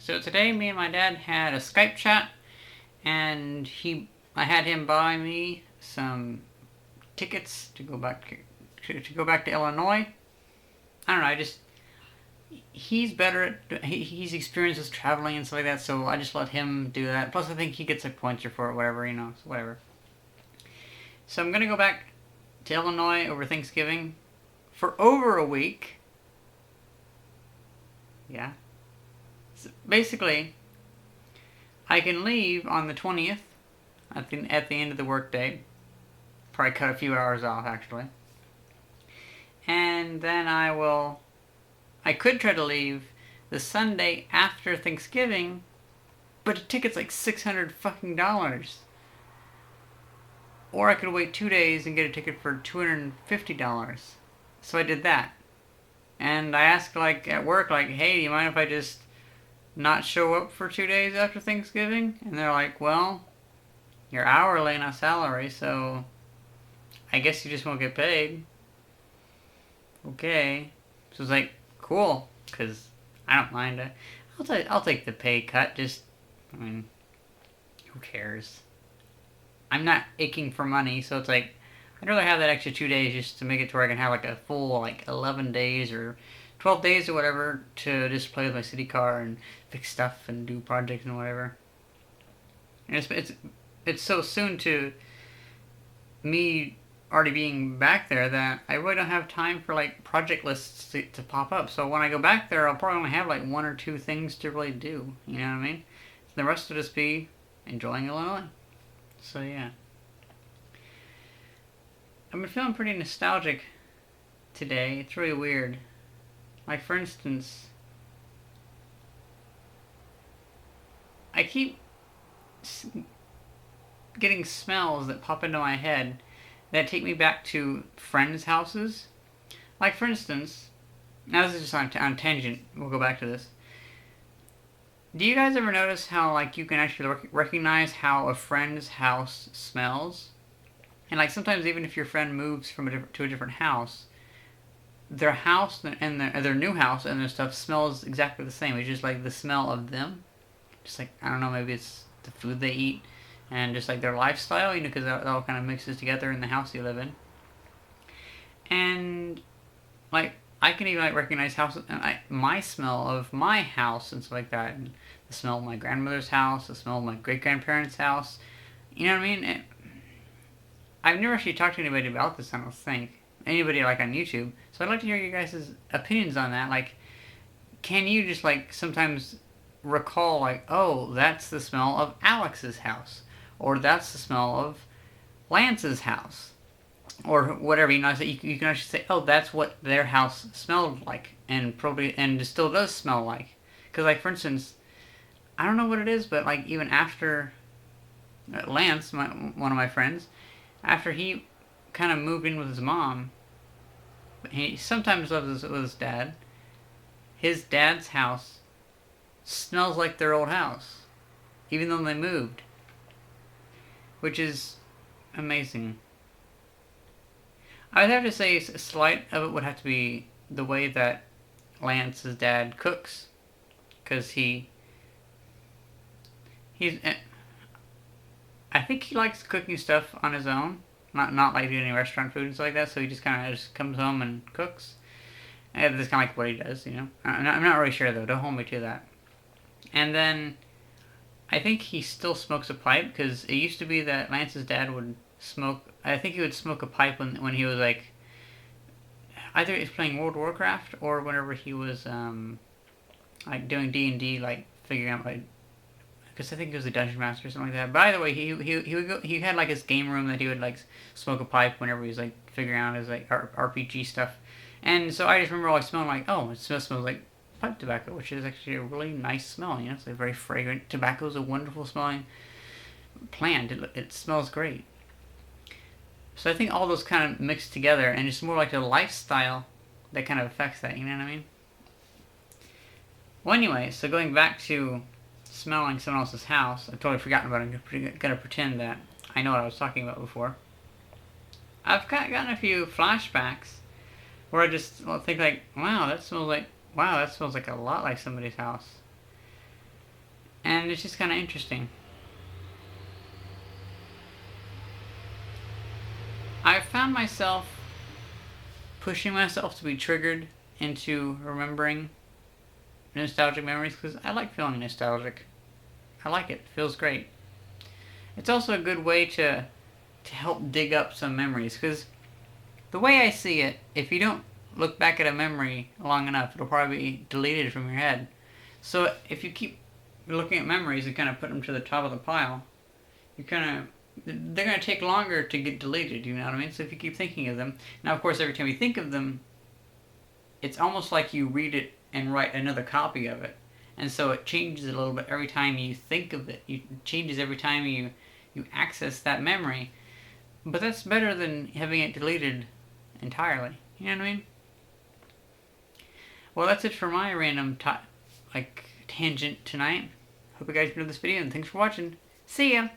So today, me and my dad had a Skype chat, and I had him buy me some tickets to go back to Illinois. I don't know. He's better at he's experienced with traveling and stuff like that, so I just let him do that. Plus, I think he gets a pointer for it, whatever, so whatever. So I'm gonna go back to Illinois over Thanksgiving for over a week. Yeah. So basically, I can leave on the 20th at the end of the workday. Probably cut a few hours off, actually. And then I could try to leave the Sunday after Thanksgiving, but the ticket's like $600 fucking dollars. Or I could wait 2 days and get a ticket for $250. So I did that. And I asked, at work, hey, do you mind if I just not show up for 2 days after Thanksgiving? And they're like, well, you're hourly, not salary, so I guess you just won't get paid. Okay. So it's like, cool, because I don't mind. I'll take the pay cut, who cares? I'm not aching for money, so it's like, I'd rather have that extra 2 days just to make it to where I can have a full 11 days or 12 days or whatever to just play with my city car and fix stuff and do projects and whatever. And it's so soon to me already being back there that I really don't have time for project lists to pop up. So when I go back there, I'll probably only have 1 or 2 things to really do. You know what I mean? The rest will just be enjoying Illinois. So yeah. I've been feeling pretty nostalgic today. It's really weird. For instance, I keep getting smells that pop into my head that take me back to friends' houses. For instance, now this is just on tangent, we'll go back to this. Do you guys ever notice how, you can actually recognize how a friend's house smells? And, sometimes even if your friend moves to a different house, their house and their new house and their stuff smells exactly the same. It's just, the smell of them. Just, I don't know, maybe it's the food they eat and just, their lifestyle, because it all kind of mixes together in the house you live in. And, I can even recognize my smell of my house and stuff like that, and the smell of my grandmother's house, the smell of my great grandparents' house. You know what I mean? I've never actually talked to anybody about this. I don't think anybody on YouTube. So I'd like to hear you guys' opinions on that. Can you just sometimes recall oh, that's the smell of Alex's house, or that's the smell of Lance's house, or whatever, so you can actually say, oh, that's what their house smelled like, and it still does smell like. Because, for instance, I don't know what it is, but, even after Lance, one of my friends, after he kind of moved in with his mom, he sometimes lives with his dad. His dad's house smells like their old house, even though they moved, which is amazing. I would have to say a slight of it would have to be the way that Lance's dad cooks, because he's I think he likes cooking stuff on his own, not doing any restaurant food and stuff like that. So he just kind of just comes home and cooks. And that's kind of what he does, I'm not really sure though. Don't hold me to that. And then I think he still smokes a pipe, because it used to be that Lance's dad would smoke. I think he would smoke a pipe when he was either he was playing World of Warcraft or whenever he was doing D&D, figuring out because I think he was a dungeon master or something like that. By the way, he had his game room that he would smoke a pipe whenever he was figuring out his RPG stuff. And so I just remember smelling oh, it smells like pipe tobacco, which is actually a really nice smell. It's very fragrant. Tobacco is a wonderful smelling plant. It smells great. So I think all those kind of mix together, and it's more like the lifestyle that kind of affects that. You know what I mean? Well, anyway, so going back to smelling someone else's house, I've totally forgotten about it. I'm gonna pretend that I know what I was talking about before. I've gotten a few flashbacks where I just think wow, that smells like a lot like somebody's house. And it's just kind of interesting. I found myself pushing myself to be triggered into remembering nostalgic memories because I like feeling nostalgic. I like it. It feels great. It's also a good way to help dig up some memories because the way I see it, if you don't look back at a memory long enough, it'll probably be deleted from your head. So if you keep looking at memories and kind of put them to the top of the pile, you kind of they're going to take longer to get deleted, you know what I mean? So if you keep thinking of them, now of course every time you think of them, it's almost like you read it and write another copy of it. And so it changes a little bit every time you think of it. It changes every time you access that memory. But that's better than having it deleted entirely. You know what I mean? Well, that's it for my random tangent tonight. Hope you guys enjoyed this video and thanks for watching. See ya!